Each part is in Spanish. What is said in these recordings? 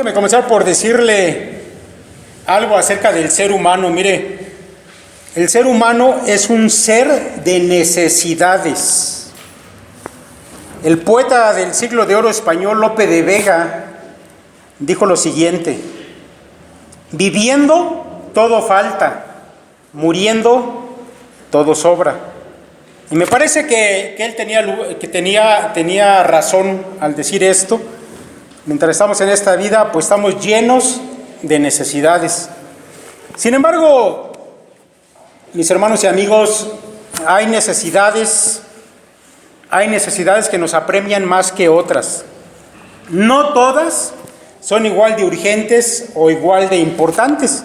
Déjeme comenzar por decirle algo acerca del ser humano. Mire, el ser humano es un ser de necesidades. El poeta del siglo de oro español, Lope de Vega, dijo lo siguiente: viviendo todo falta, muriendo todo sobra. Y me parece que él tenía razón al decir esto. Mientras estamos en esta vida, pues estamos llenos de necesidades. Sin embargo, mis hermanos y amigos, hay necesidades que nos apremian más que otras. No todas son igual de urgentes o igual de importantes.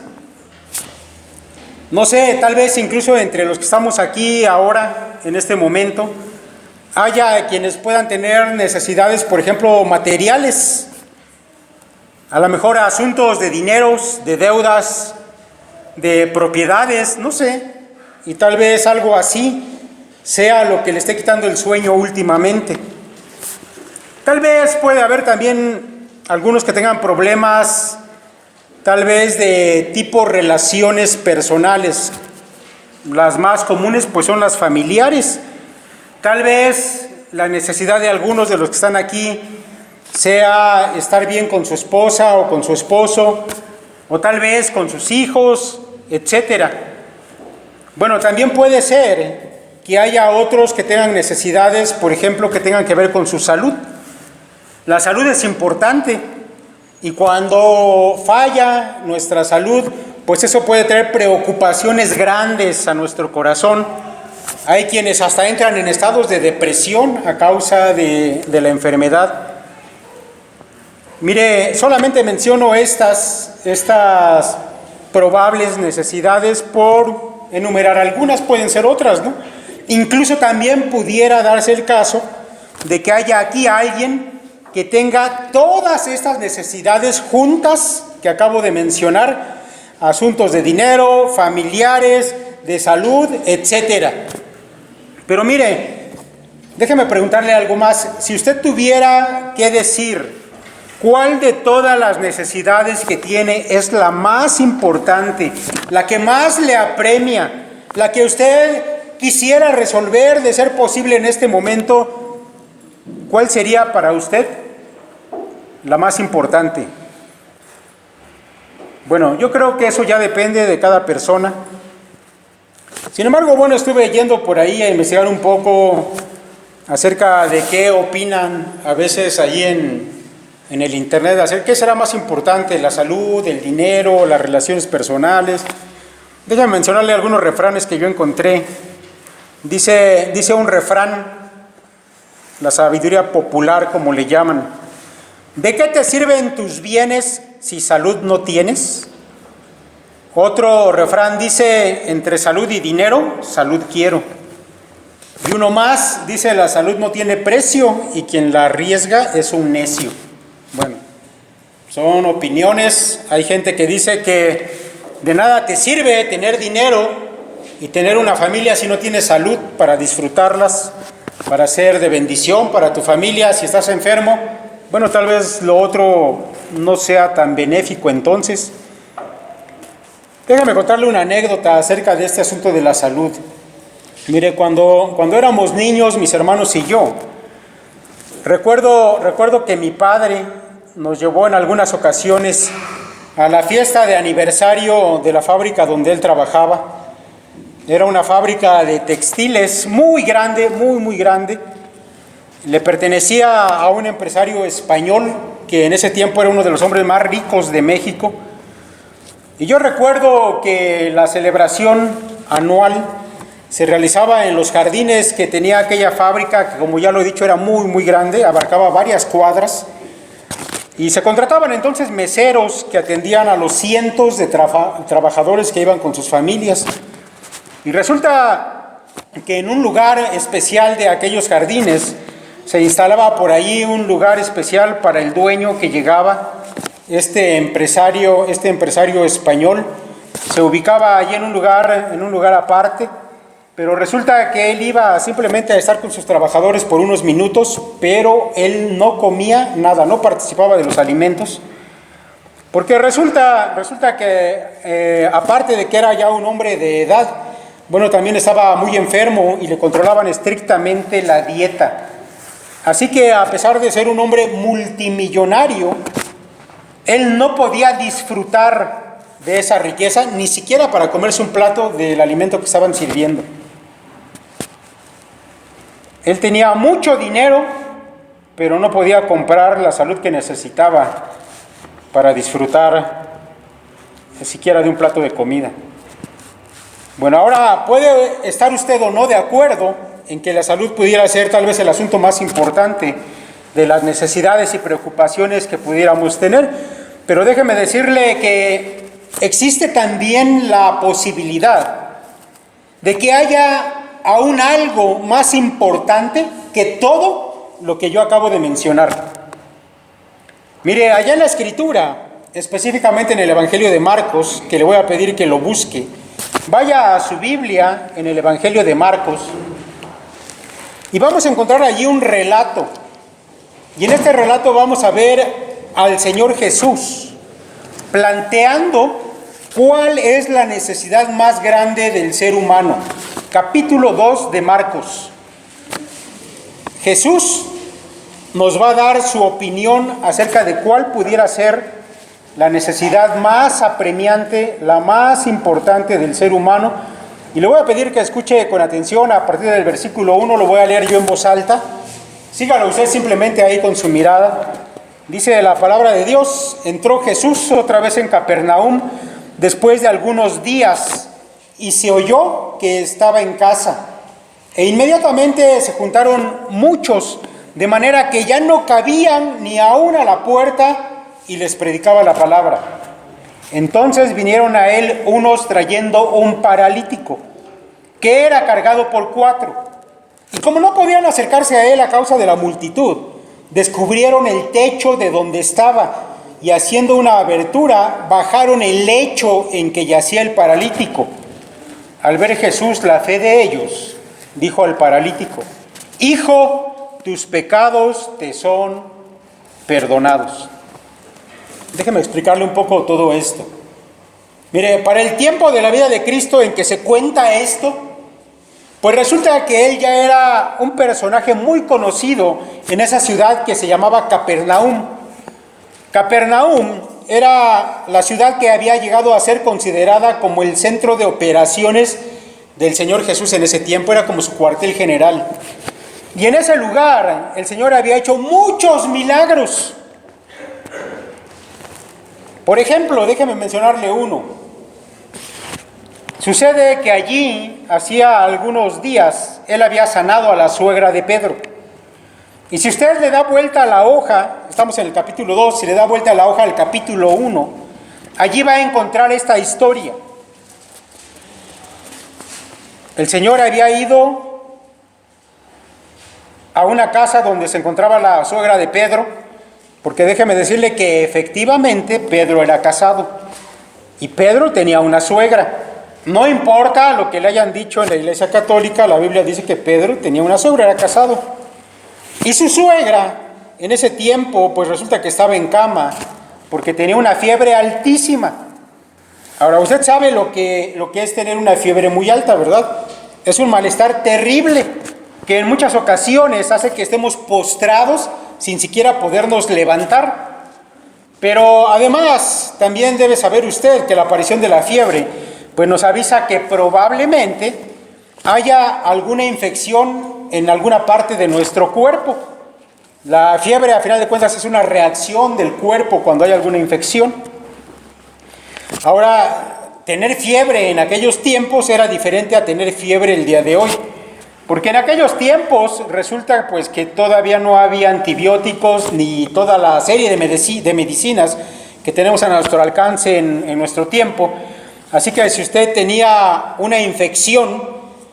No sé, tal vez incluso entre los que estamos aquí ahora, en este momento, haya quienes puedan tener necesidades, por ejemplo, materiales. A lo mejor asuntos de dineros, de deudas, de propiedades, no sé. Y tal vez algo así sea lo que le esté quitando el sueño últimamente. Tal vez puede haber también algunos que tengan problemas, tal vez de tipo relaciones personales. Las más comunes pues son las familiares. Tal vez la necesidad de algunos de los que están aquí sea estar bien con su esposa o con su esposo, o tal vez con sus hijos, etcétera. Bueno, también puede ser que haya otros que tengan necesidades, por ejemplo, que tengan que ver con su salud. La salud es importante y cuando falla nuestra salud, pues eso puede traer preocupaciones grandes a nuestro corazón. Hay quienes hasta entran en estados de depresión a causa de la enfermedad. Mire, solamente menciono estas probables necesidades por enumerar algunas, pueden ser otras, ¿no? Incluso también pudiera darse el caso de que haya aquí alguien que tenga todas estas necesidades juntas que acabo de mencionar: asuntos de dinero, familiares, de salud, etcétera. Pero mire, déjeme preguntarle algo más. Si usted tuviera que decir ¿cuál de todas las necesidades que tiene es la más importante, la que más le apremia, la que usted quisiera resolver de ser posible en este momento? ¿Cuál sería para usted la más importante? Bueno, yo creo que eso ya depende de cada persona. Sin embargo, bueno, estuve yendo por ahí a investigar un poco acerca de qué opinan a veces ahí en el internet, hacer qué será más importante: la salud, el dinero, las relaciones personales. Déjame mencionarle algunos refranes que yo encontré. Dice un refrán, la sabiduría popular como le llaman: ¿de qué te sirven tus bienes si salud no tienes? Otro refrán dice: entre salud y dinero, salud quiero. Y uno más dice: la salud no tiene precio y quien la arriesga es un necio. Bueno, son opiniones. Hay gente que dice que de nada te sirve tener dinero y tener una familia si no tienes salud para disfrutarlas, para ser de bendición para tu familia. Si estás enfermo, bueno, tal vez lo otro no sea tan benéfico entonces. Déjame contarle una anécdota acerca de este asunto de la salud. Mire, cuando éramos niños, mis hermanos y yo, recuerdo que mi padre nos llevó en algunas ocasiones a la fiesta de aniversario de la fábrica donde él trabajaba. Era una fábrica de textiles muy grande, muy grande. Le pertenecía a un empresario español que en ese tiempo era uno de los hombres más ricos de México. Y yo recuerdo que la celebración anual se realizaba en los jardines que tenía aquella fábrica, que como ya lo he dicho era muy grande, abarcaba varias cuadras. Y se contrataban entonces meseros que atendían a los cientos de trabajadores que iban con sus familias. Y resulta que en un lugar especial de aquellos jardines se instalaba por ahí un lugar especial para el dueño que llegaba, este empresario español. Se ubicaba allí en un lugar aparte, pero resulta que él iba simplemente a estar con sus trabajadores por unos minutos, pero él no comía nada, no participaba de los alimentos. Porque resulta que aparte de que era ya un hombre de edad, bueno, también estaba muy enfermo y le controlaban estrictamente la dieta. Así que a pesar de ser un hombre multimillonario, él no podía disfrutar de esa riqueza, ni siquiera para comerse un plato del alimento que estaban sirviendo. Él tenía mucho dinero, pero no podía comprar la salud que necesitaba para disfrutar siquiera de un plato de comida. Bueno, ahora puede estar usted o no de acuerdo en que la salud pudiera ser tal vez el asunto más importante de las necesidades y preocupaciones que pudiéramos tener, pero déjeme decirle que existe también la posibilidad de que haya aún algo más importante que todo lo que yo acabo de mencionar. Mire, allá en la Escritura, específicamente en el Evangelio de Marcos, que le voy a pedir que lo busque, vaya a su Biblia en el Evangelio de Marcos y vamos a encontrar allí un relato. Y en este relato vamos a ver al Señor Jesús planteando cuál es la necesidad más grande del ser humano. Capítulo 2 de Marcos. Jesús nos va a dar su opinión acerca de cuál pudiera ser la necesidad más apremiante, la más importante del ser humano. Y le voy a pedir que escuche con atención a partir del versículo 1, lo voy a leer yo en voz alta. Sígalo usted simplemente ahí con su mirada. Dice la palabra de Dios: entró Jesús otra vez en Capernaum después de algunos días y se oyó que estaba en casa. E inmediatamente se juntaron muchos, de manera que ya no cabían ni aún a la puerta, y les predicaba la palabra. Entonces vinieron a él unos trayendo un paralítico, que era cargado por 4. Y como no podían acercarse a él a causa de la multitud, descubrieron el techo de donde estaba, y haciendo una abertura, bajaron el lecho en que yacía el paralítico. Al ver Jesús la fe de ellos, dijo al paralítico: Hijo, tus pecados te son perdonados. Déjeme explicarle un poco todo esto. Mire, para el tiempo de la vida de Cristo en que se cuenta esto, pues resulta que él ya era un personaje muy conocido en esa ciudad que se llamaba Capernaum. Capernaum era la ciudad que había llegado a ser considerada como el centro de operaciones del Señor Jesús en ese tiempo, era como su cuartel general. Y en ese lugar el Señor había hecho muchos milagros. Por ejemplo, déjeme mencionarle uno. Sucede que allí, hacía algunos días, él había sanado a la suegra de Pedro. Y si usted le da vuelta a la hoja, estamos en el capítulo 2, si le da vuelta a la hoja al capítulo 1, allí va a encontrar esta historia. El Señor había ido a una casa donde se encontraba la suegra de Pedro, porque déjeme decirle que efectivamente Pedro era casado y Pedro tenía una suegra. No importa lo que le hayan dicho en la Iglesia Católica, la Biblia dice que Pedro tenía una suegra, era casado. Y su suegra, en ese tiempo, pues resulta que estaba en cama porque tenía una fiebre altísima. Ahora, usted sabe lo que es tener una fiebre muy alta, ¿verdad? Es un malestar terrible que en muchas ocasiones hace que estemos postrados sin siquiera podernos levantar. Pero además, también debe saber usted que la aparición de la fiebre pues nos avisa que probablemente haya alguna infección en alguna parte de nuestro cuerpo. La fiebre, a final de cuentas, es una reacción del cuerpo cuando hay alguna infección. Ahora, tener fiebre en aquellos tiempos era diferente a tener fiebre el día de hoy. Porque en aquellos tiempos resulta pues que todavía no había antibióticos ni toda la serie de medicinas que tenemos a nuestro alcance en nuestro tiempo. Así que si usted tenía una infección,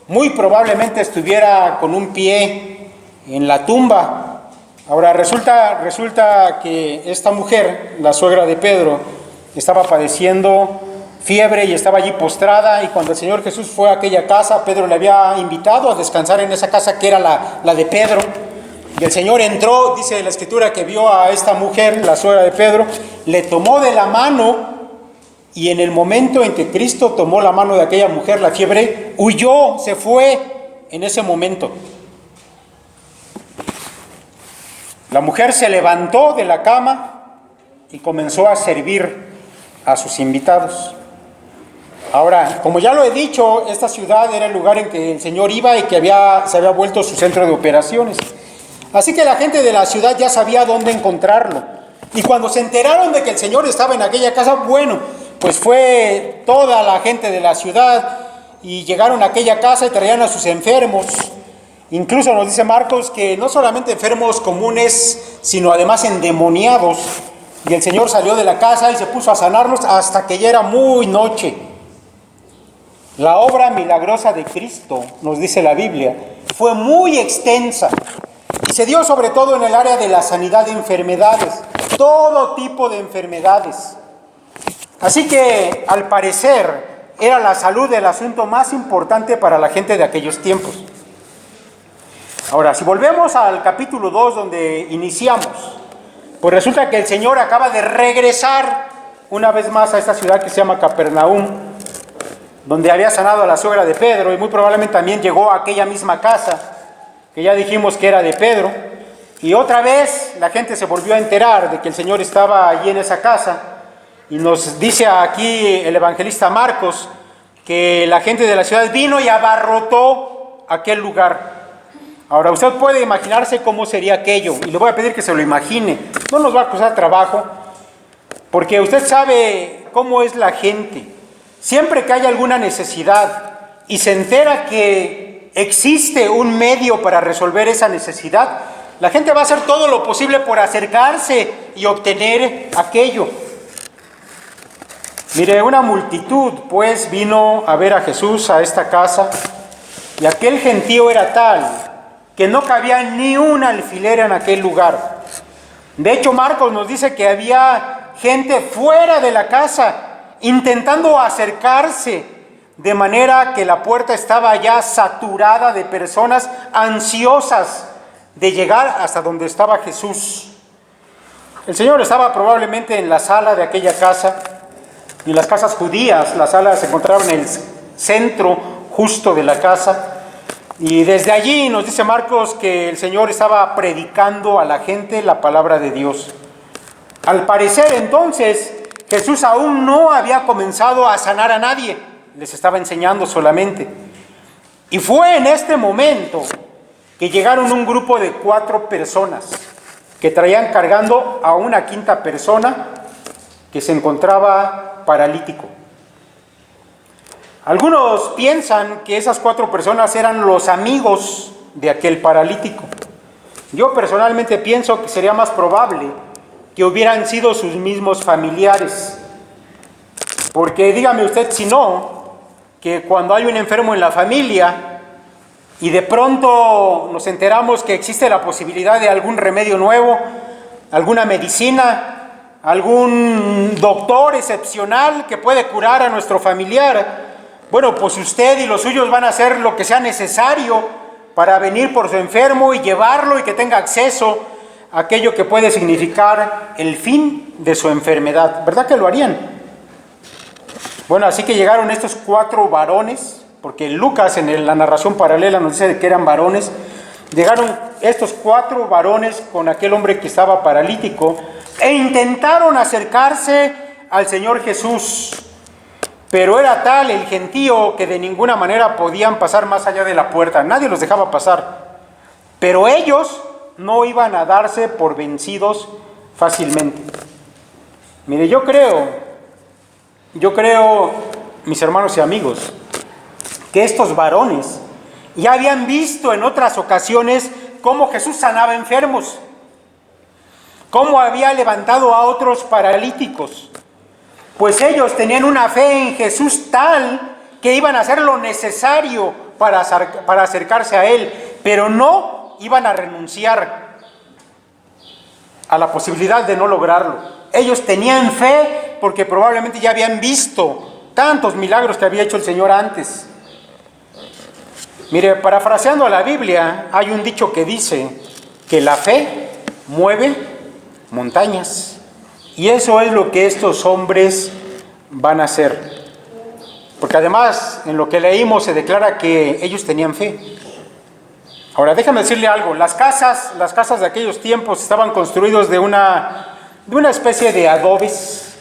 muy probablemente estuviera con un pie en la tumba. Ahora resulta que esta mujer, la suegra de Pedro, estaba padeciendo fiebre y estaba allí postrada, y cuando el Señor Jesús fue a aquella casa, Pedro le había invitado a descansar en esa casa que era la de Pedro, Y el Señor entró, dice la Escritura, que vio a esta mujer, la suegra de Pedro, le tomó de la mano, y en el momento en que Cristo tomó la mano de aquella mujer, la fiebre huyó, se fue en ese momento. La mujer se levantó de la cama y comenzó a servir a sus invitados. Ahora, como ya lo he dicho, esta ciudad era el lugar en que el Señor iba y que se había vuelto su centro de operaciones. Así que la gente de la ciudad ya sabía dónde encontrarlo. Y cuando se enteraron de que el Señor estaba en aquella casa, bueno, pues fue toda la gente de la ciudad y llegaron a aquella casa y traían a sus enfermos. Incluso nos dice Marcos que no solamente enfermos comunes, sino además endemoniados. Y el Señor salió de la casa y se puso a sanarlos hasta que ya era muy noche. La obra milagrosa de Cristo, nos dice la Biblia, fue muy extensa y se dio sobre todo en el área de la sanidad de enfermedades, todo tipo de enfermedades. Así que, al parecer, era la salud el asunto más importante para la gente de aquellos tiempos. Ahora, si volvemos al capítulo 2 donde iniciamos, pues resulta que el Señor acaba de regresar una vez más a esta ciudad que se llama Capernaum, donde había sanado a la suegra de Pedro, y muy probablemente también llegó a aquella misma casa, que ya dijimos que era de Pedro, y otra vez la gente se volvió a enterar de que el Señor estaba allí en esa casa, y nos dice aquí el evangelista Marcos, que la gente de la ciudad vino y abarrotó aquel lugar. Ahora, usted puede imaginarse cómo sería aquello, y le voy a pedir que se lo imagine. No nos va a costar trabajo, porque usted sabe cómo es la gente. Siempre que hay alguna necesidad y se entera que existe un medio para resolver esa necesidad, la gente va a hacer todo lo posible por acercarse y obtener aquello. Mire, una multitud pues vino a ver a Jesús a esta casa, y aquel gentío era tal que no cabía ni un alfiler en aquel lugar. De hecho, Marcos nos dice que había gente fuera de la casa intentando acercarse, de manera que la puerta estaba ya saturada de personas ansiosas de llegar hasta donde estaba Jesús. El Señor estaba probablemente en la sala de aquella casa, y en las casas judías, la sala se encontraba en el centro justo de la casa. Y desde allí nos dice Marcos que el Señor estaba predicando a la gente la palabra de Dios. Al parecer entonces Jesús aún no había comenzado a sanar a nadie, les estaba enseñando solamente. Y fue en este momento que llegaron un grupo de 4 personas que traían cargando a una quinta persona que se encontraba paralítico. Algunos piensan que esas 4 personas eran los amigos de aquel paralítico. Yo personalmente pienso que sería más probable que hubieran sido sus mismos familiares. Porque dígame usted si no, que cuando hay un enfermo en la familia y de pronto nos enteramos que existe la posibilidad de algún remedio nuevo, alguna medicina, algún doctor excepcional que puede curar a nuestro familiar, bueno, pues usted y los suyos van a hacer lo que sea necesario para venir por su enfermo y llevarlo y que tenga acceso a aquello que puede significar el fin de su enfermedad. ¿Verdad que lo harían? Bueno, así que llegaron estos 4 varones, porque Lucas en la narración paralela nos dice que eran varones. Llegaron estos 4 varones con aquel hombre que estaba paralítico e intentaron acercarse al Señor Jesús. Pero era tal el gentío que de ninguna manera podían pasar más allá de la puerta. Nadie los dejaba pasar. Pero ellos no iban a darse por vencidos fácilmente. Mire, yo creo, mis hermanos y amigos, que estos varones ya habían visto en otras ocasiones cómo Jesús sanaba enfermos, cómo había levantado a otros paralíticos. Pues ellos tenían una fe en Jesús tal que iban a hacer lo necesario para acercarse a Él, pero no iban a renunciar a la posibilidad de no lograrlo. Ellos tenían fe porque probablemente ya habían visto tantos milagros que había hecho el Señor antes. Mire, parafraseando a la Biblia, hay un dicho que dice que la fe mueve montañas. Y eso es lo que estos hombres van a hacer. Porque además, en lo que leímos se declara que ellos tenían fe. Ahora, déjame decirle algo. Las casas de aquellos tiempos estaban construidos de una especie de adobes,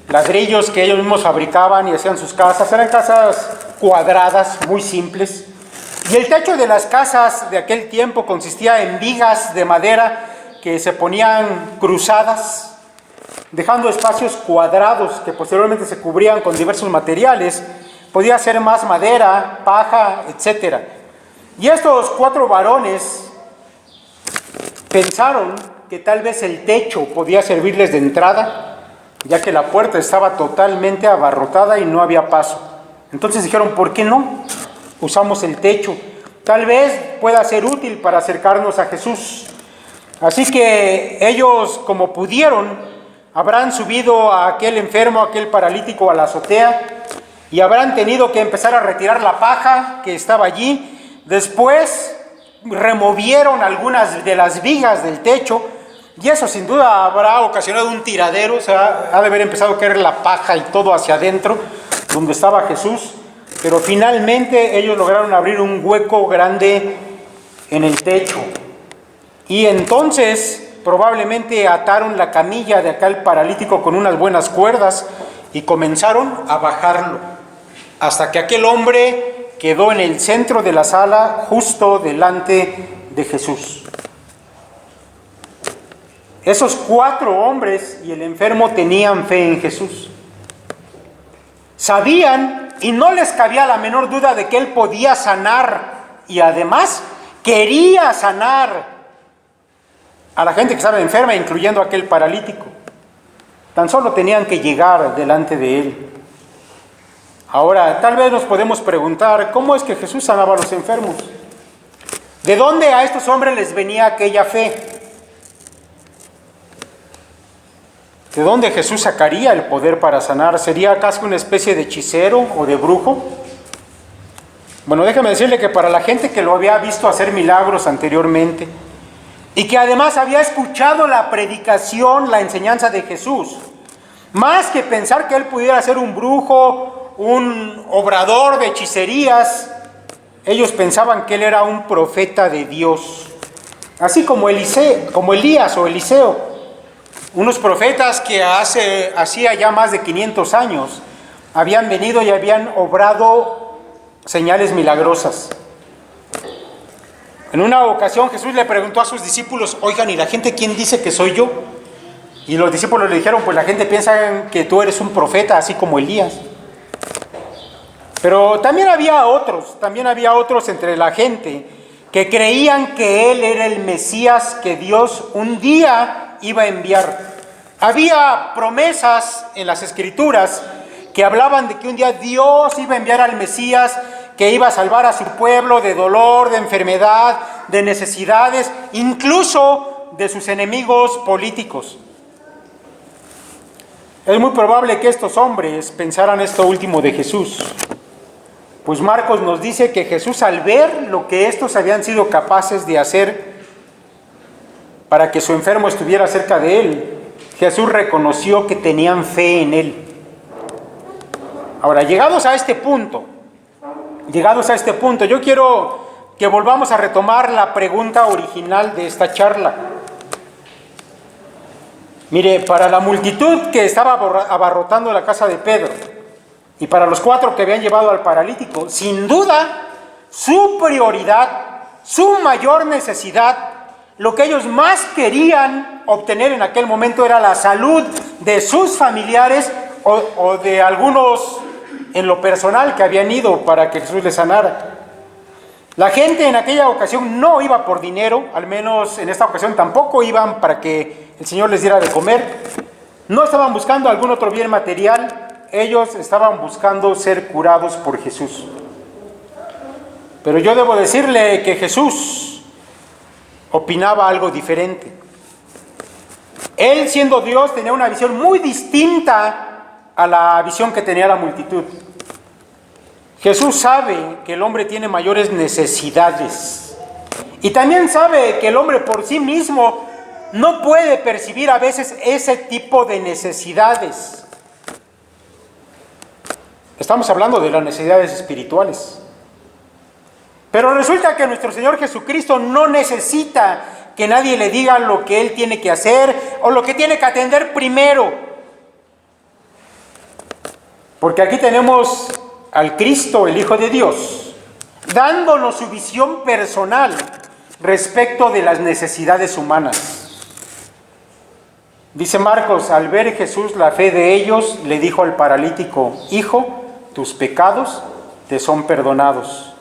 ladrillos que ellos mismos fabricaban y hacían sus casas. Eran casas cuadradas, muy simples. Y el techo de las casas de aquel tiempo consistía en vigas de madera que se ponían cruzadas, dejando espacios cuadrados que posteriormente se cubrían con diversos materiales. Podía ser más madera, paja, etc. Y estos 4 varones pensaron que tal vez el techo podía servirles de entrada, ya que la puerta estaba totalmente abarrotada y no había paso. Entonces dijeron, ¿por qué no? Usamos el techo. Tal vez pueda ser útil para acercarnos a Jesús. Así que ellos, como pudieron, habrán subido a aquel enfermo, a aquel paralítico a la azotea, y habrán tenido que empezar a retirar la paja que estaba allí. Después removieron algunas de las vigas del techo, y eso sin duda habrá ocasionado un tiradero. O sea, ha de haber empezado a caer la paja y todo hacia adentro, donde estaba Jesús. Pero finalmente ellos lograron abrir un hueco grande en el techo. Y entonces probablemente ataron la camilla de aquel paralítico con unas buenas cuerdas y comenzaron a bajarlo, hasta que aquel hombre quedó en el centro de la sala, justo delante de Jesús. Esos 4 hombres y el enfermo tenían fe en Jesús. Sabían y no les cabía la menor duda de que Él podía sanar, y además quería sanar a la gente que estaba enferma, incluyendo a aquel paralítico. Tan solo tenían que llegar delante de Él. Ahora, tal vez nos podemos preguntar, ¿cómo es que Jesús sanaba a los enfermos? ¿De dónde a estos hombres les venía aquella fe? ¿De dónde Jesús sacaría el poder para sanar? ¿Sería acaso una especie de hechicero o de brujo? Bueno, déjame decirle que para la gente que lo había visto hacer milagros anteriormente, y que además había escuchado la predicación, la enseñanza de Jesús, más que pensar que Él pudiera ser un brujo, un obrador de hechicerías, ellos pensaban que Él era un profeta de Dios, así como Elías o Eliseo, unos profetas que hacía ya más de 500 años habían venido y habían obrado señales milagrosas. En una ocasión Jesús le preguntó a sus discípulos, oigan, ¿y la gente quién dice que soy yo? Y los discípulos le dijeron, pues la gente piensa que tú eres un profeta, así como Elías. Pero también había otros entre la gente que creían que Él era el Mesías que Dios un día iba a enviar. Había promesas en las Escrituras que hablaban de que un día Dios iba a enviar al Mesías, que iba a salvar a su pueblo de dolor, de enfermedad, de necesidades, incluso de sus enemigos políticos. Es muy probable que estos hombres pensaran esto último de Jesús, pues Marcos nos dice que Jesús, al ver lo que estos habían sido capaces de hacer para que su enfermo estuviera cerca de Él, Jesús reconoció que tenían fe en Él. Ahora, llegados a este punto, yo quiero que volvamos a retomar la pregunta original de esta charla. Mire, para la multitud que estaba abarrotando la casa de Pedro y para los 4 que habían llevado al paralítico, sin duda, su prioridad, su mayor necesidad, lo que ellos más querían obtener en aquel momento era la salud de sus familiares o de algunos en lo personal que habían ido para que Jesús les sanara. La gente en aquella ocasión no iba por dinero, al menos en esta ocasión tampoco iban para que el Señor les diera de comer. No estaban buscando algún otro bien material, ellos estaban buscando ser curados por Jesús. Pero yo debo decirle que Jesús opinaba algo diferente. Él, siendo Dios, tenía una visión muy distinta a la visión que tenía la multitud. Jesús sabe que el hombre tiene mayores necesidades Y también sabe que el hombre por sí mismo no puede percibir a veces ese tipo de necesidades. Estamos hablando de las necesidades espirituales. Pero resulta que nuestro Señor Jesucristo no necesita que nadie le diga lo que Él tiene que hacer o lo que tiene que atender primero. Porque aquí tenemos al Cristo, el Hijo de Dios, dándonos su visión personal respecto de las necesidades humanas. Dice Marcos, al ver Jesús la fe de ellos, le dijo al paralítico: Hijo, tus pecados te son perdonados.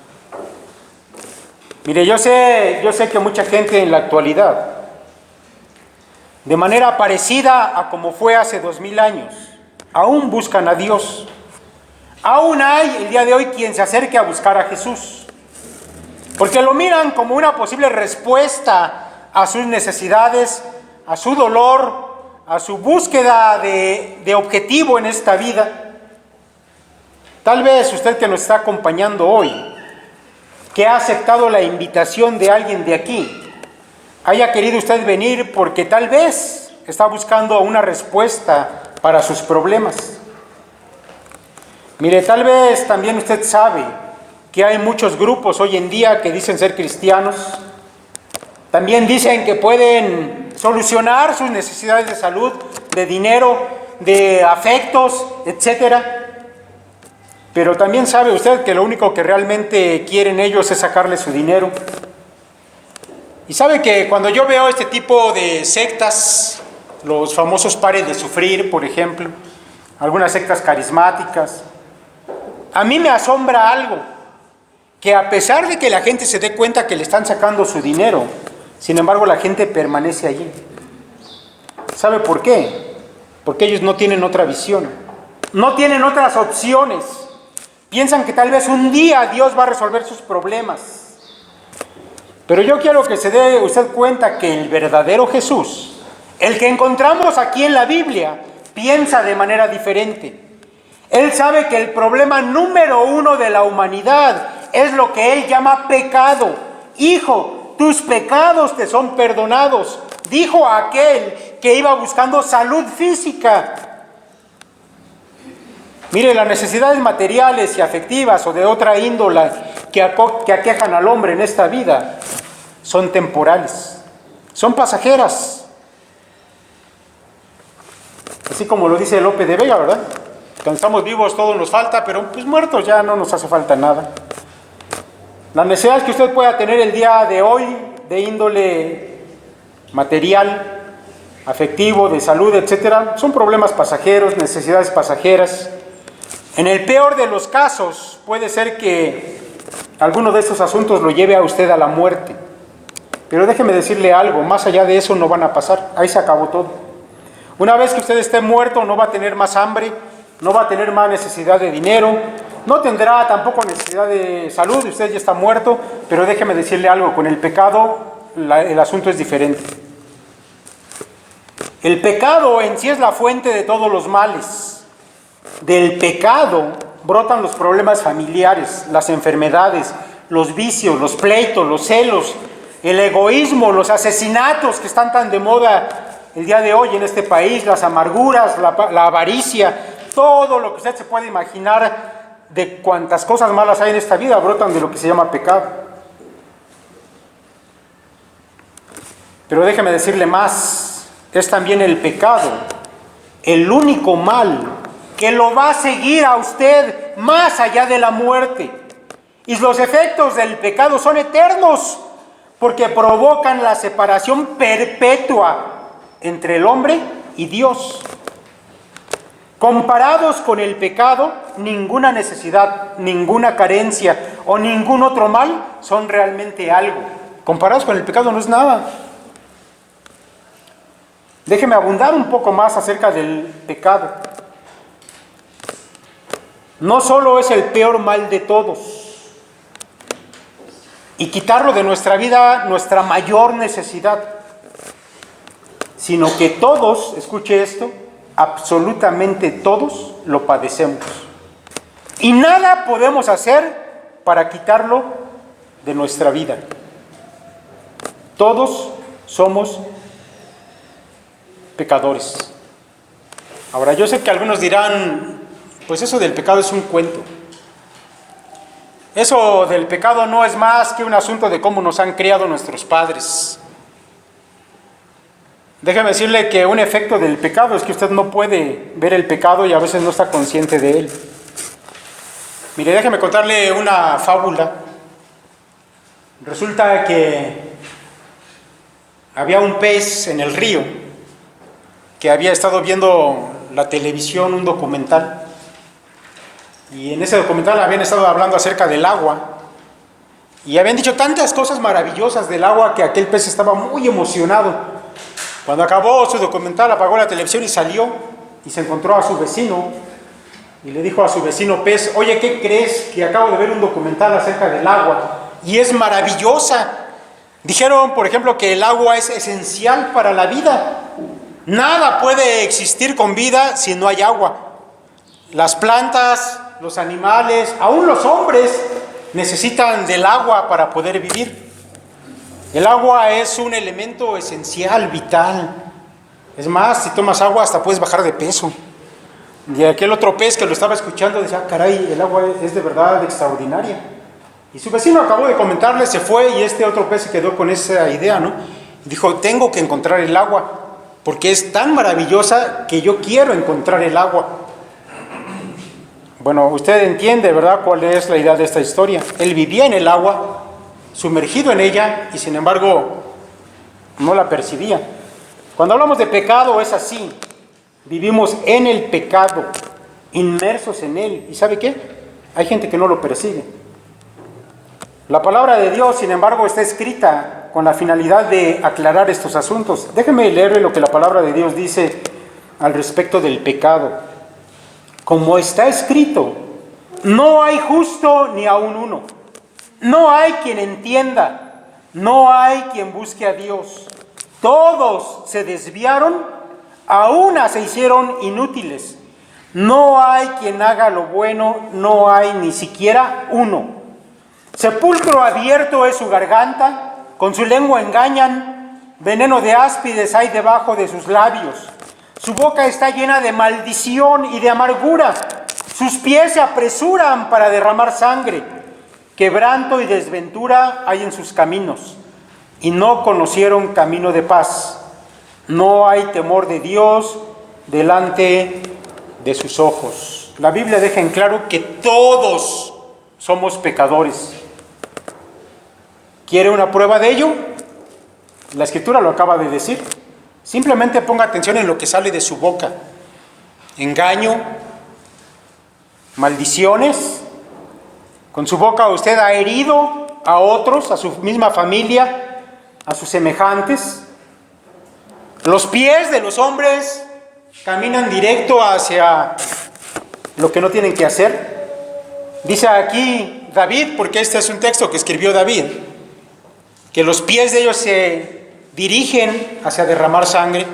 Mire, yo sé que mucha gente en la actualidad, de manera parecida a como fue hace 2000 años, aún buscan a Dios. Aún hay el día de hoy quien se acerque a buscar a Jesús, porque lo miran como una posible respuesta a sus necesidades, a su dolor, a su búsqueda de objetivo en esta vida. Tal vez usted que nos está acompañando hoy, que ha aceptado la invitación de alguien de aquí, haya querido usted venir porque tal vez está buscando una respuesta para sus problemas. Mire, tal vez también usted sabe que hay muchos grupos hoy en día que dicen ser cristianos. También dicen que pueden solucionar sus necesidades de salud, de dinero, de afectos, etcétera. Pero también sabe usted que lo único que realmente quieren ellos es sacarle su dinero. Y sabe que cuando yo veo este tipo de sectas, los famosos pares de sufrir, por ejemplo, algunas sectas carismáticas, a mí me asombra algo, que a pesar de que la gente se dé cuenta que le están sacando su dinero, sin embargo la gente permanece allí. ¿Sabe por qué? Porque ellos no tienen otra visión, no tienen otras opciones. Piensan que tal vez un día Dios va a resolver sus problemas. Pero yo quiero que se dé usted cuenta que el verdadero Jesús, el que encontramos aquí en la Biblia, piensa de manera diferente. Él sabe que el problema número uno de la humanidad es lo que Él llama pecado. Hijo, tus pecados te son perdonados, dijo aquel que iba buscando salud física. Mire, las necesidades materiales y afectivas o de otra índole que aquejan al hombre en esta vida son temporales, son pasajeras. Así como lo dice Lope de Vega, ¿verdad? Cuando estamos vivos todo nos falta, pero pues muertos ya no nos hace falta nada. Las necesidades que usted pueda tener el día de hoy, de índole material, afectivo, de salud, etcétera, son problemas pasajeros, necesidades pasajeras. En el peor de los casos, puede ser que alguno de estos asuntos lo lleve a usted a la muerte. Pero déjeme decirle algo, más allá de eso no van a pasar, ahí se acabó todo. Una vez que usted esté muerto, no va a tener más hambre, no va a tener más necesidad de dinero, no tendrá tampoco necesidad de salud, usted ya está muerto, pero déjeme decirle algo, con el pecado el asunto es diferente. El pecado en sí es la fuente de todos los males. Del pecado brotan los problemas familiares, las enfermedades, los vicios, los pleitos, los celos, el egoísmo, los asesinatos que están tan de moda el día de hoy en este país, las amarguras, la avaricia, todo lo que usted se puede imaginar de cuantas cosas malas hay en esta vida brotan de lo que se llama pecado. Pero déjeme decirle más, es también el pecado el único mal que lo va a seguir a usted más allá de la muerte. Y los efectos del pecado son eternos, porque provocan la separación perpetua entre el hombre y Dios. Comparados con el pecado, ninguna necesidad, ninguna carencia o ningún otro mal son realmente algo. Comparados con el pecado no es nada. Déjeme abundar un poco más acerca del pecado. No solo es el peor mal de todos, y quitarlo de nuestra vida, nuestra mayor necesidad, sino que todos, escuche esto, absolutamente todos lo padecemos. Y nada podemos hacer para quitarlo de nuestra vida. Todos somos pecadores. Ahora, yo sé que algunos dirán, pues eso del pecado es un cuento. Eso del pecado no es más que un asunto de cómo nos han criado nuestros padres. Déjeme decirle que un efecto del pecado es que usted no puede ver el pecado y a veces no está consciente de él. Mire, déjeme contarle una fábula. Resulta que había un pez en el río que había estado viendo la televisión, un documental. Y en ese documental habían estado hablando acerca del agua. Y habían dicho tantas cosas maravillosas del agua que aquel pez estaba muy emocionado. Cuando acabó su documental, apagó la televisión y salió y se encontró a su vecino y le dijo a su vecino pez: oye, ¿qué crees? Que acabo de ver un documental acerca del agua y es maravillosa. Dijeron, por ejemplo, que el agua es esencial para la vida. Nada puede existir con vida si no hay agua. Las plantas, los animales, aún los hombres necesitan del agua para poder vivir. El agua es un elemento esencial, vital. Es más, si tomas agua hasta puedes bajar de peso. Y aquel otro pez que lo estaba escuchando decía: caray, el agua es de verdad extraordinaria. Y su vecino acabó de comentarle, se fue, y este otro pez se quedó con esa idea, ¿no? Y dijo: tengo que encontrar el agua, porque es tan maravillosa que yo quiero encontrar el agua. Bueno, usted entiende, ¿verdad?, cuál es la idea de esta historia. Él vivía en el agua, sumergido en ella, y sin embargo no la percibía. Cuando hablamos de pecado es así. Vivimos en el pecado, inmersos en él. ¿Y sabe qué? Hay gente que no lo percibe. La palabra de Dios, sin embargo, está escrita con la finalidad de aclarar estos asuntos. Déjeme leerle lo que la palabra de Dios dice al respecto del pecado. Como está escrito: no hay justo ni aun uno. No hay quien entienda. No hay quien busque a Dios. Todos se desviaron, a una se hicieron inútiles. No hay quien haga lo bueno, no hay ni siquiera uno. Sepulcro abierto es su garganta, con su lengua engañan, veneno de áspides hay debajo de sus labios. Su boca está llena de maldición y de amargura. Sus pies se apresuran para derramar sangre. Quebranto y desventura hay en sus caminos, y no conocieron camino de paz. No hay temor de Dios delante de sus ojos. La Biblia deja en claro que todos somos pecadores. ¿Quiere una prueba de ello? La Escritura lo acaba de decir. Simplemente ponga atención en lo que sale de su boca. Engaño, maldiciones. Con su boca usted ha herido a otros, a su misma familia, a sus semejantes. Los pies de los hombres caminan directo hacia lo que no tienen que hacer. Dice aquí David, porque este es un texto que escribió David, que los pies de ellos se dirigen hacia derramar sangre.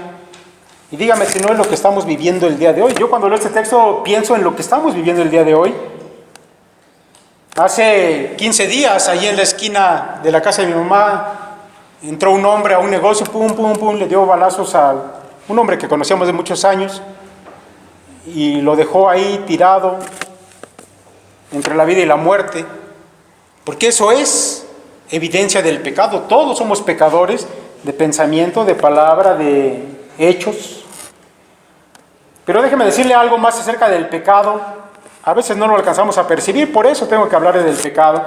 Y dígame si no es lo que estamos viviendo el día de hoy. Yo cuando leo este texto pienso en lo que estamos viviendo el día de hoy. Hace 15 días, allí en la esquina de la casa de mi mamá, entró un hombre a un negocio, le dio balazos a un hombre que conocíamos de muchos años y lo dejó ahí tirado entre la vida y la muerte, porque eso es evidencia del pecado. Todos somos pecadores de pensamiento, de palabra, de hechos. Pero déjeme decirle algo más acerca del pecado. A veces no lo alcanzamos a percibir, por eso tengo que hablarle del pecado.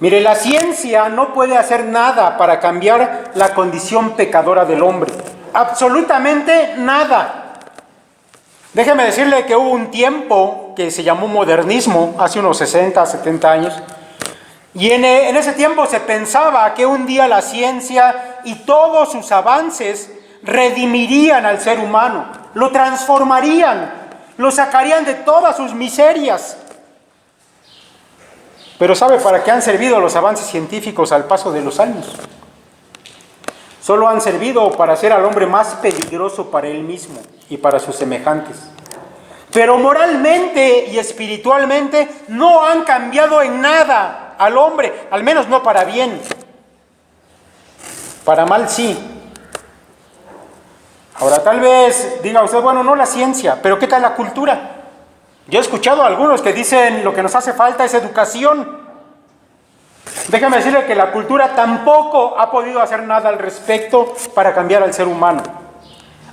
Mire, la ciencia no puede hacer nada para cambiar la condición pecadora del hombre. Absolutamente nada. Déjeme decirle que hubo un tiempo que se llamó modernismo, hace unos 60, 70 años, y en ese tiempo se pensaba que un día la ciencia y todos sus avances redimirían al ser humano, lo transformarían, lo sacarían de todas sus miserias. Pero ¿sabe para qué han servido los avances científicos al paso de los años? Solo han servido para hacer al hombre más peligroso para él mismo y para sus semejantes. Pero moralmente y espiritualmente no han cambiado en nada al hombre, al menos no para bien. Para mal sí. Ahora tal vez diga usted, bueno, no la ciencia, pero ¿qué tal la cultura? Yo he escuchado a algunos que dicen lo que nos hace falta es educación. Déjame decirle que la cultura tampoco ha podido hacer nada al respecto para cambiar al ser humano.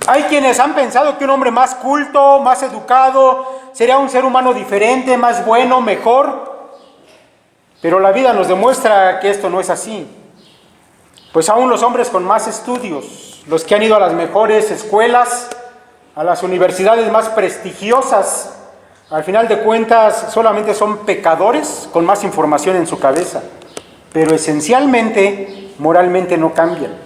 Hay quienes han pensado que un hombre más culto, más educado, sería un ser humano diferente, más bueno, mejor. Pero la vida nos demuestra que esto no es así. Pues aún los hombres con más estudios, los que han ido a las mejores escuelas, a las universidades más prestigiosas, al final de cuentas solamente son pecadores con más información en su cabeza. Pero esencialmente, moralmente no cambian.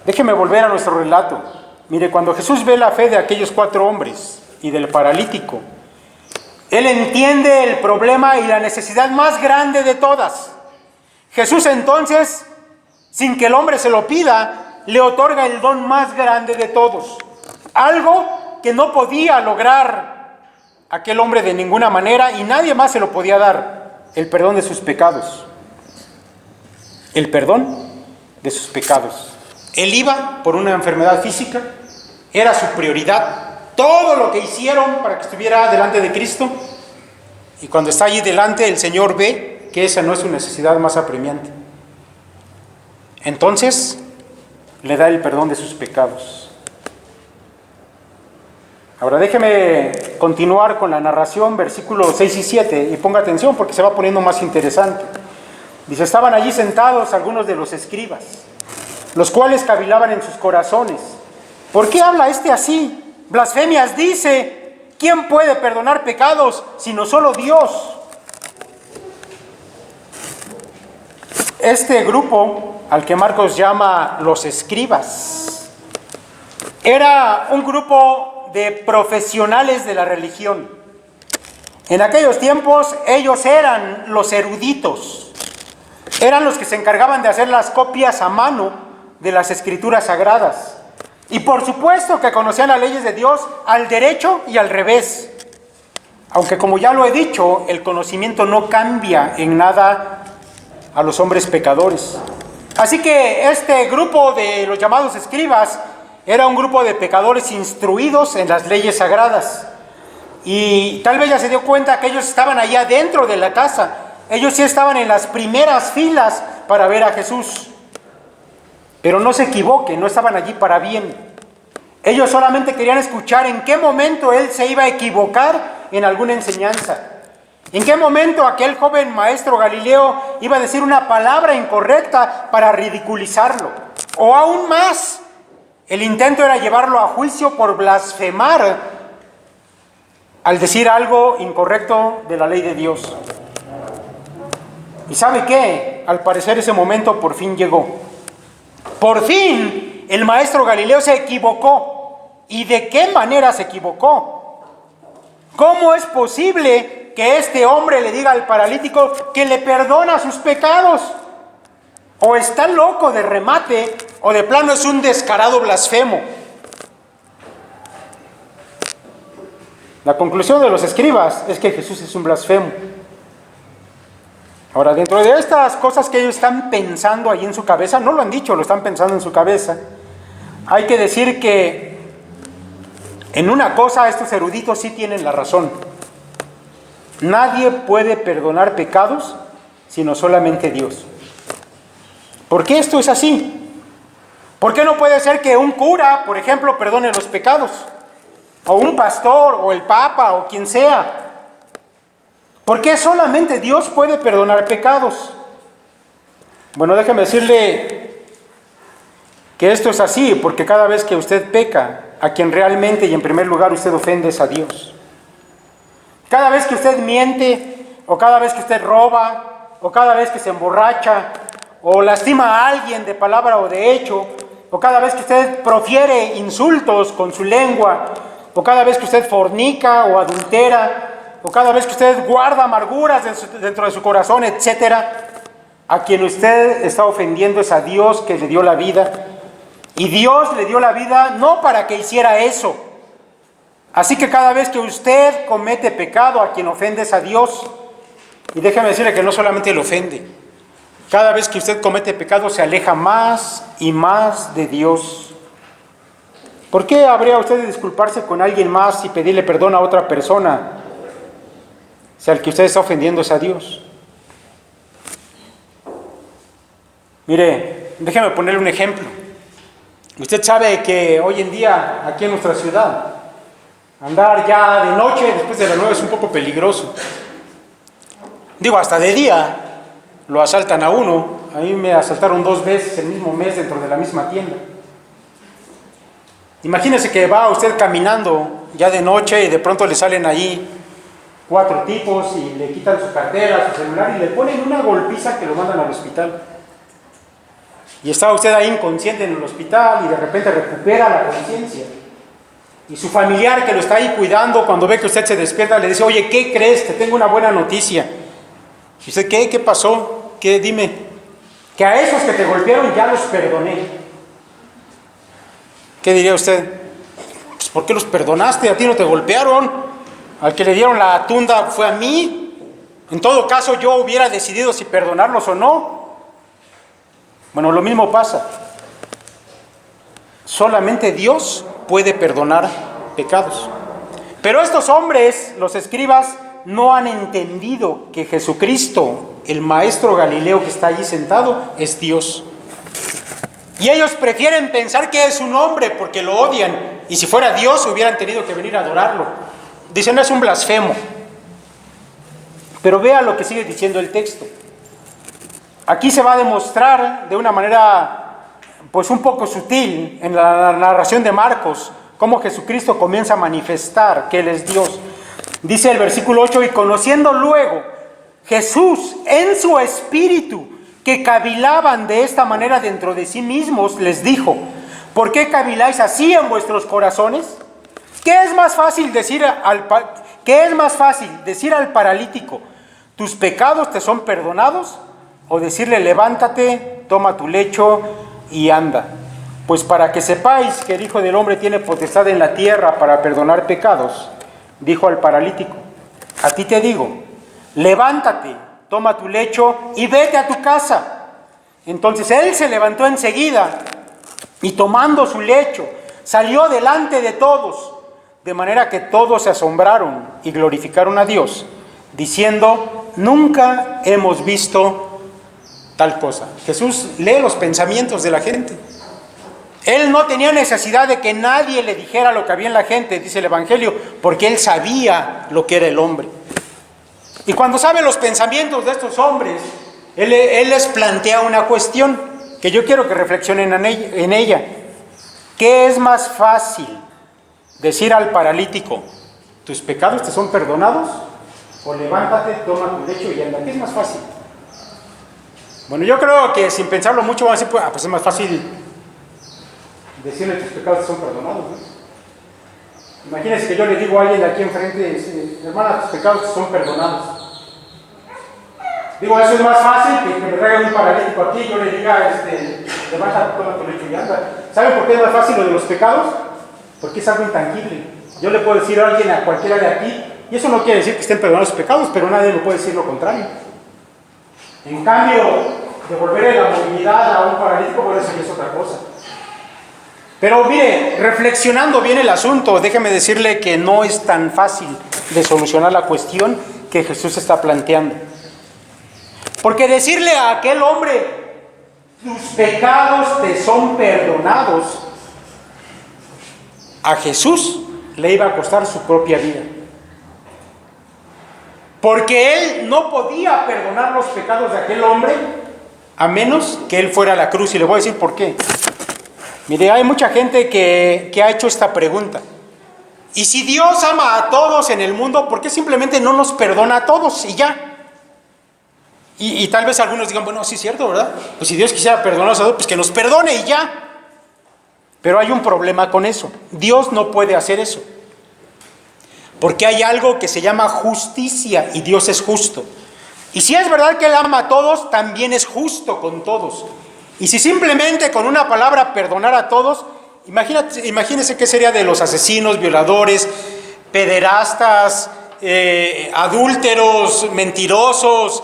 Déjeme volver a nuestro relato. Mire, cuando Jesús ve la fe de aquellos 4 hombres y del paralítico, Él entiende el problema y la necesidad más grande de todas. Jesús entonces, sin que el hombre se lo pida, le otorga el don más grande de todos. Algo que no podía lograr aquel hombre de ninguna manera y nadie más se lo podía dar: el perdón de sus pecados. El perdón de sus pecados. Él iba por una enfermedad física, era su prioridad. Todo lo que hicieron para que estuviera delante de Cristo, y cuando está allí delante, el Señor ve que esa no es su necesidad más apremiante. Entonces, le da el perdón de sus pecados. Ahora déjeme continuar con la narración, versículos 6 y 7, y ponga atención porque se va poniendo más interesante. Dice: estaban allí sentados algunos de los escribas, los cuales cavilaban en sus corazones: ¿por qué habla este así? Blasfemias dice. ¿Quién puede perdonar pecados sino solo Dios? Este grupo, al que Marcos llama los escribas, era un grupo de profesionales de la religión. En aquellos tiempos ellos eran los eruditos, eran los que se encargaban de hacer las copias a mano de las escrituras sagradas. Y por supuesto que conocían las leyes de Dios al derecho y al revés. Aunque, como ya lo he dicho, el conocimiento no cambia en nada a los hombres pecadores. Así que este grupo de los llamados escribas era un grupo de pecadores instruidos en las leyes sagradas. Y tal vez ya se dio cuenta que ellos estaban allá dentro de la casa. Ellos sí estaban en las primeras filas para ver a Jesús. Pero no se equivoquen, no estaban allí para bien. Ellos solamente querían escuchar en qué momento Él se iba a equivocar en alguna enseñanza. ¿En qué momento aquel joven maestro Galileo iba a decir una palabra incorrecta para ridiculizarlo? O aún más, el intento era llevarlo a juicio por blasfemar al decir algo incorrecto de la ley de Dios. ¿Y sabe qué? Al parecer ese momento por fin llegó. Por fin el maestro Galileo se equivocó. ¿Y de qué manera se equivocó? ¿Cómo es posible que este hombre le diga al paralítico que le perdona sus pecados? O está loco de remate, o de plano es un descarado blasfemo. La conclusión de los escribas es que Jesús es un blasfemo. Ahora, dentro de estas cosas que ellos están pensando ahí en su cabeza, no lo han dicho, lo están pensando en su cabeza, hay que decir que en una cosa estos eruditos sí tienen la razón. Nadie puede perdonar pecados sino solamente Dios. ¿Por qué esto es así? ¿Por qué no puede ser que un cura, por ejemplo, perdone los pecados? O un pastor, o el papa, o quien sea. ¿Por qué solamente Dios puede perdonar pecados? Bueno, déjeme decirle que esto es así, porque cada vez que usted peca, a quien realmente y en primer lugar usted ofende es a Dios. Cada vez que usted miente, o cada vez que usted roba, o cada vez que se emborracha, o lastima a alguien de palabra o de hecho, o cada vez que usted profiere insultos con su lengua, o cada vez que usted fornica o adultera, o cada vez que usted guarda amarguras dentro de su corazón, etcétera, a quien usted está ofendiendo es a Dios, que le dio la vida. Y Dios le dio la vida no para que hiciera eso. Así que cada vez que usted comete pecado, a quien ofende es a Dios. Y déjeme decirle que no solamente le ofende, Cada vez que usted comete pecado se aleja más y más de Dios. ¿Por qué habría usted de disculparse con alguien más y pedirle perdón a otra persona si al que usted está ofendiendo es a Dios? Mire, déjeme ponerle un ejemplo. Usted sabe que hoy en día, aquí en nuestra ciudad, andar ya de noche después de las 9 es un poco peligroso. Digo, hasta de día lo asaltan a uno. A mí me asaltaron 2 veces el mismo mes dentro de la misma tienda. Imagínese que va usted caminando ya de noche y de pronto le salen ahí 4 tipos y le quitan su cartera, su celular y le ponen una golpiza que lo mandan al hospital. Y está usted ahí inconsciente en el hospital y de repente recupera la conciencia. Y su familiar que lo está ahí cuidando, cuando ve que usted se despierta, le dice: oye, ¿qué crees? Te tengo una buena noticia. Y usted: ¿qué? ¿Qué pasó? ¿Qué? Dime. Que a esos que te golpearon ya los perdoné. ¿Qué diría usted? Pues ¿por qué los perdonaste? A ti no te golpearon. Al que le dieron la tunda fue a mí. En todo caso yo hubiera decidido si perdonarlos o no. Bueno, lo mismo pasa. Solamente Dios puede perdonar pecados. Pero estos hombres, los escribas, no han entendido que Jesucristo, el maestro Galileo que está allí sentado, es Dios. Y ellos prefieren pensar que es un hombre porque lo odian. Y si fuera Dios hubieran tenido que venir a adorarlo. Dicen: es un blasfemo. Pero vea lo que sigue diciendo el texto. Aquí se va a demostrar de una manera pues un poco sutil en la narración de Marcos cómo Jesucristo comienza a manifestar que Él es Dios. Dice el versículo 8: y conociendo luego Jesús en su espíritu que cavilaban de esta manera dentro de sí mismos, les dijo: ¿por qué caviláis así en vuestros corazones? ¿Qué es más fácil decir al paralítico: tus pecados te son perdonados? O decirle: levántate, toma tu lecho y anda. Pues para que sepáis que el Hijo del Hombre tiene potestad en la tierra para perdonar pecados, dijo al paralítico: a ti te digo, levántate, toma tu lecho y vete a tu casa. Entonces él se levantó enseguida y tomando su lecho salió delante de todos, de manera que todos se asombraron y glorificaron a Dios, diciendo: nunca hemos visto tal cosa. Jesús lee los pensamientos de la gente. Él no tenía necesidad de que nadie le dijera lo que había en la gente, dice el Evangelio, porque él sabía lo que era el hombre. Y cuando sabe los pensamientos de estos hombres, él les plantea una cuestión que yo quiero que reflexionen en ella. ¿Qué es más fácil decir al paralítico: tus pecados te son perdonados? O levántate, toma tu lecho y anda. ¿Qué es más fácil? Bueno, yo creo que sin pensarlo mucho van a decir: pues es más fácil decirle tus pecados son perdonados, ¿no? Imagínense que yo le digo a alguien de aquí enfrente: hermana, tus pecados son perdonados. Digo, eso es más fácil que me traigan un paralítico aquí y yo le diga: levántate, toma tu lecho y anda. ¿Saben por qué es más fácil lo de los pecados? Porque es algo intangible. Yo le puedo decir a alguien, a cualquiera de aquí, y eso no quiere decir que estén perdonados sus pecados, pero nadie me puede decir lo contrario. En cambio, devolverle la movilidad a un paralítico, bueno, eso ya es otra cosa. Pero mire, reflexionando bien el asunto, déjeme decirle que no es tan fácil de solucionar la cuestión que Jesús está planteando. Porque decirle a aquel hombre: tus pecados te son perdonados, a Jesús le iba a costar su propia vida. Porque él no podía perdonar los pecados de aquel hombre a menos que él fuera a la cruz. Y le voy a decir por qué. Mire, hay mucha gente que ha hecho esta pregunta: ¿y si Dios ama a todos en el mundo, por qué simplemente no nos perdona a todos y ya? Y tal vez algunos digan: bueno, sí es cierto, ¿verdad? Pues si Dios quisiera perdonarnos a todos, pues que nos perdone y ya. Pero hay un problema con eso. Dios no puede hacer eso. Porque hay algo que se llama justicia y Dios es justo. Y si es verdad que Él ama a todos, también es justo con todos. Y si simplemente con una palabra perdonara a todos, imagínense qué sería de los asesinos, violadores, pederastas, adúlteros, mentirosos,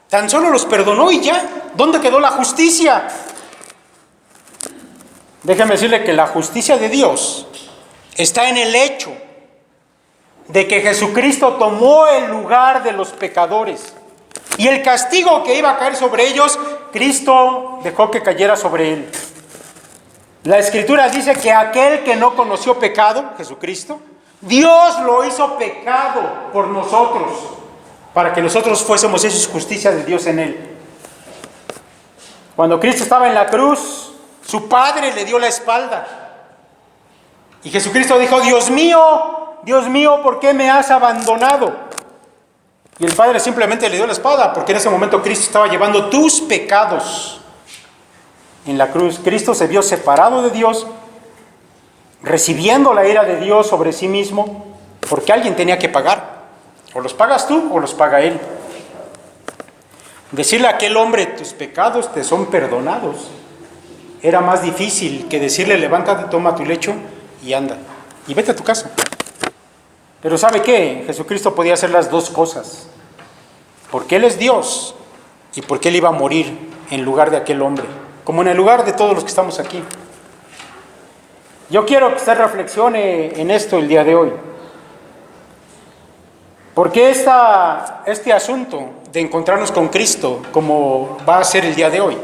Tan solo los perdonó y ya. ¿Dónde quedó la justicia? Déjeme decirle que la justicia de Dios está en el hecho de que Jesucristo tomó el lugar de los pecadores. Y el castigo que iba a caer sobre ellos, Cristo dejó que cayera sobre él. La Escritura dice que aquel que no conoció pecado, Jesucristo, Dios lo hizo pecado por nosotros, para que nosotros fuésemos hechos justicia de Dios en él. Cuando Cristo estaba en la cruz, su Padre le dio la espalda. Y Jesucristo dijo: Dios mío, ¿por qué me has abandonado? Y el Padre simplemente le dio la espalda, porque en ese momento Cristo estaba llevando tus pecados en la cruz. Cristo se vio separado de Dios, recibiendo la ira de Dios sobre sí mismo, porque alguien tenía que pagar. O los pagas tú o los paga Él. Decirle a aquel hombre: tus pecados te son perdonados, era más difícil que decirle: levántate, toma tu lecho y anda, y vete a tu casa. Pero ¿sabe qué? Jesucristo podía hacer las dos cosas, porque Él es Dios y porque Él iba a morir en lugar de aquel hombre, como en el lugar de todos los que estamos aquí. Yo quiero que usted reflexione en esto el día de hoy. ¿Por qué este asunto de encontrarnos con Cristo, como va a ser el día de hoy,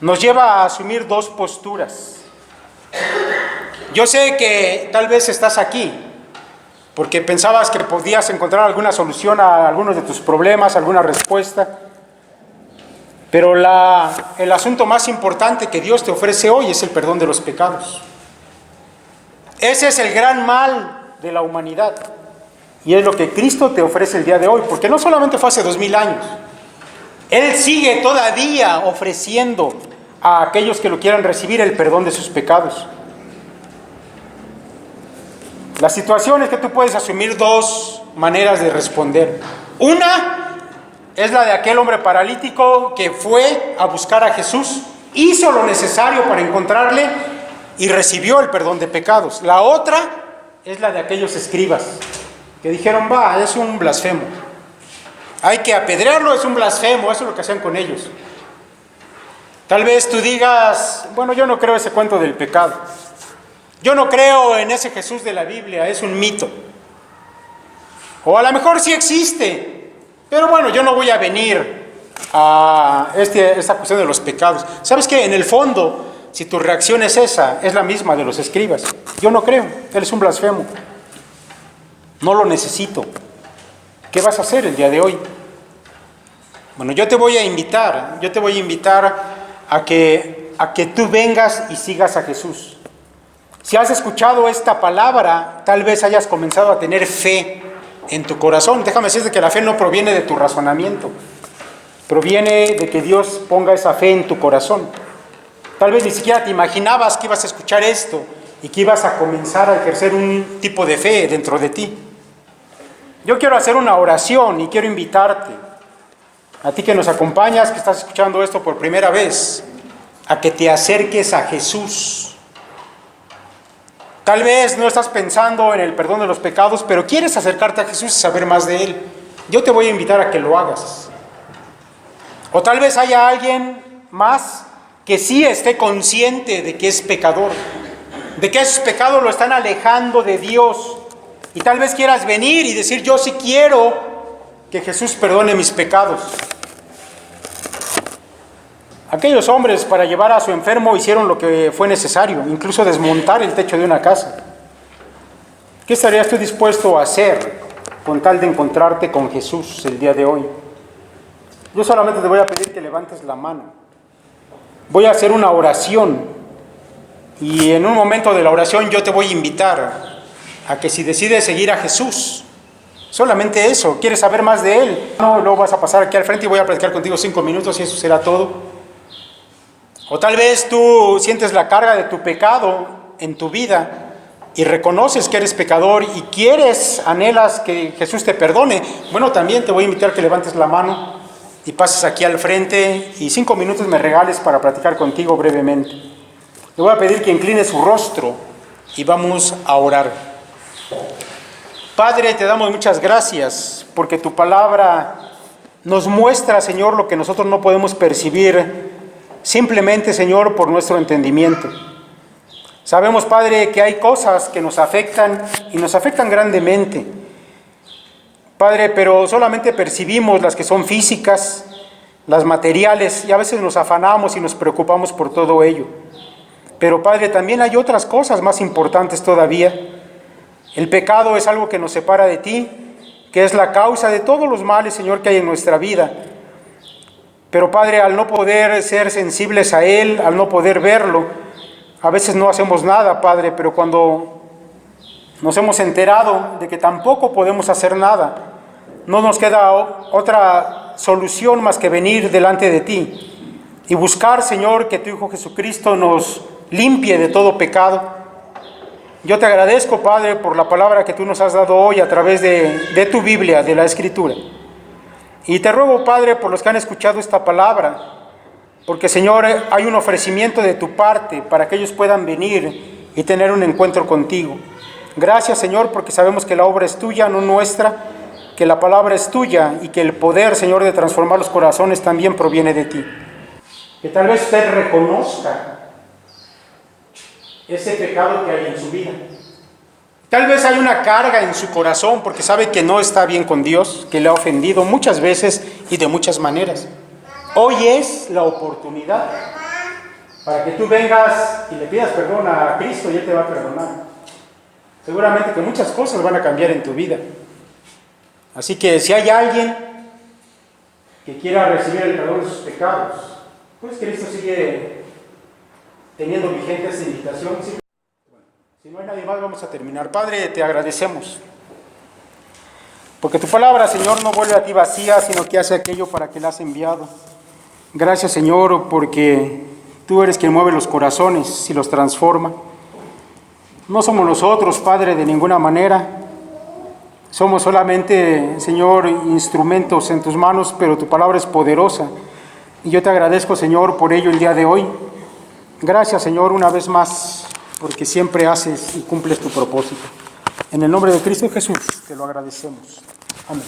nos lleva a asumir dos posturas? Yo sé que tal vez estás aquí porque pensabas que podías encontrar alguna solución a algunos de tus problemas, alguna respuesta. Pero el asunto más importante que Dios te ofrece hoy es el perdón de los pecados. Ese es el gran mal de la humanidad. Y es lo que Cristo te ofrece el día de hoy, porque no solamente fue hace 2000 años. Él sigue todavía ofreciendo a aquellos que lo quieran recibir el perdón de sus pecados. La situación es que tú puedes asumir dos maneras de responder. Una es la de aquel hombre paralítico que fue a buscar a Jesús, hizo lo necesario para encontrarle y recibió el perdón de pecados. La otra es la de aquellos escribas que dijeron: va, es un blasfemo, hay que apedrearlo, es un blasfemo. Eso es lo que hacían con ellos. Tal vez tú digas: bueno, yo no creo ese cuento del pecado, yo no creo en ese Jesús de la Biblia, es un mito. O a lo mejor sí existe, pero bueno, yo no voy a venir a esta cuestión de los pecados. ¿Sabes qué? En el fondo, si tu reacción es esa, es la misma de los escribas. Yo no creo, él es un blasfemo, no lo necesito. ¿Qué vas a hacer el día de hoy? Bueno, yo te voy a invitar a que tú vengas y sigas a Jesús. Si has escuchado esta palabra, tal vez hayas comenzado a tener fe en tu corazón. Déjame decirte que la fe no proviene de tu razonamiento, proviene de que Dios ponga esa fe en tu corazón. Tal vez ni siquiera te imaginabas que ibas a escuchar esto y que ibas a comenzar a ejercer un tipo de fe dentro de ti. Yo quiero hacer una oración y quiero invitarte, a ti que nos acompañas, que estás escuchando esto por primera vez, a que te acerques a Jesús. Tal vez no estás pensando en el perdón de los pecados, pero quieres acercarte a Jesús y saber más de Él. Yo te voy a invitar a que lo hagas. O tal vez haya alguien más que sí esté consciente de que es pecador, de que esos pecados lo están alejando de Dios. Y tal vez quieras venir y decir: yo sí quiero que Jesús perdone mis pecados. Aquellos hombres, para llevar a su enfermo, hicieron lo que fue necesario, incluso desmontar el techo de una casa. ¿Qué estarías tú dispuesto a hacer con tal de encontrarte con Jesús el día de hoy? Yo solamente te voy a pedir que levantes la mano. Voy a hacer una oración y en un momento de la oración yo te voy a invitar a que, si decides seguir a Jesús, solamente eso, quieres saber más de Él, no, luego vas a pasar aquí al frente y voy a platicar contigo 5 minutos y eso será todo. O tal vez tú sientes la carga de tu pecado en tu vida y reconoces que eres pecador y anhelas que Jesús te perdone. Bueno, también te voy a invitar a que levantes la mano y pases aquí al frente y 5 minutos me regales para platicar contigo brevemente. Le voy a pedir que incline su rostro y vamos a orar. Padre, te damos muchas gracias porque tu palabra nos muestra, Señor, lo que nosotros no podemos percibir simplemente, Señor, por nuestro entendimiento. Sabemos, Padre, que hay cosas que nos afectan y nos afectan grandemente, Padre, pero solamente percibimos las que son físicas, las materiales, y a veces nos afanamos y nos preocupamos por todo ello. Pero, Padre, también hay otras cosas más importantes todavía. El pecado es algo que nos separa de ti, que es la causa de todos los males, Señor, que hay en nuestra vida. Pero, Padre, al no poder ser sensibles a Él, al no poder verlo, a veces no hacemos nada, Padre, pero cuando nos hemos enterado de que tampoco podemos hacer nada, no nos queda otra solución más que venir delante de ti y buscar, Señor, que tu Hijo Jesucristo nos limpie de todo pecado. Yo te agradezco, Padre, por la palabra que tú nos has dado hoy a través de tu Biblia, de la Escritura. Y te ruego, Padre, por los que han escuchado esta palabra, porque, Señor, hay un ofrecimiento de tu parte para que ellos puedan venir y tener un encuentro contigo. Gracias, Señor, porque sabemos que la obra es tuya, no nuestra, que la palabra es tuya y que el poder, Señor, de transformar los corazones también proviene de ti. Que tal vez usted reconozca ese pecado que hay en su vida. Tal vez hay una carga en su corazón porque sabe que no está bien con Dios, que le ha ofendido muchas veces y de muchas maneras. Hoy es la oportunidad para que tú vengas y le pidas perdón a Cristo y Él te va a perdonar. Seguramente que muchas cosas van a cambiar en tu vida. Así que si hay alguien que quiera recibir el perdón de sus pecados, pues Cristo sigue teniendo vigente esa invitación. Si no hay nadie más, vamos a terminar. Padre, te agradecemos, porque tu palabra, Señor, no vuelve a ti vacía, sino que hace aquello para que la has enviado. Gracias, Señor, porque tú eres quien mueve los corazones y los transforma. No somos nosotros, Padre, de ninguna manera. Somos solamente, Señor, instrumentos en tus manos, pero tu palabra es poderosa. Y yo te agradezco, Señor, por ello el día de hoy. Gracias, Señor, una vez más, porque siempre haces y cumples tu propósito. En el nombre de Cristo Jesús te lo agradecemos. Amén.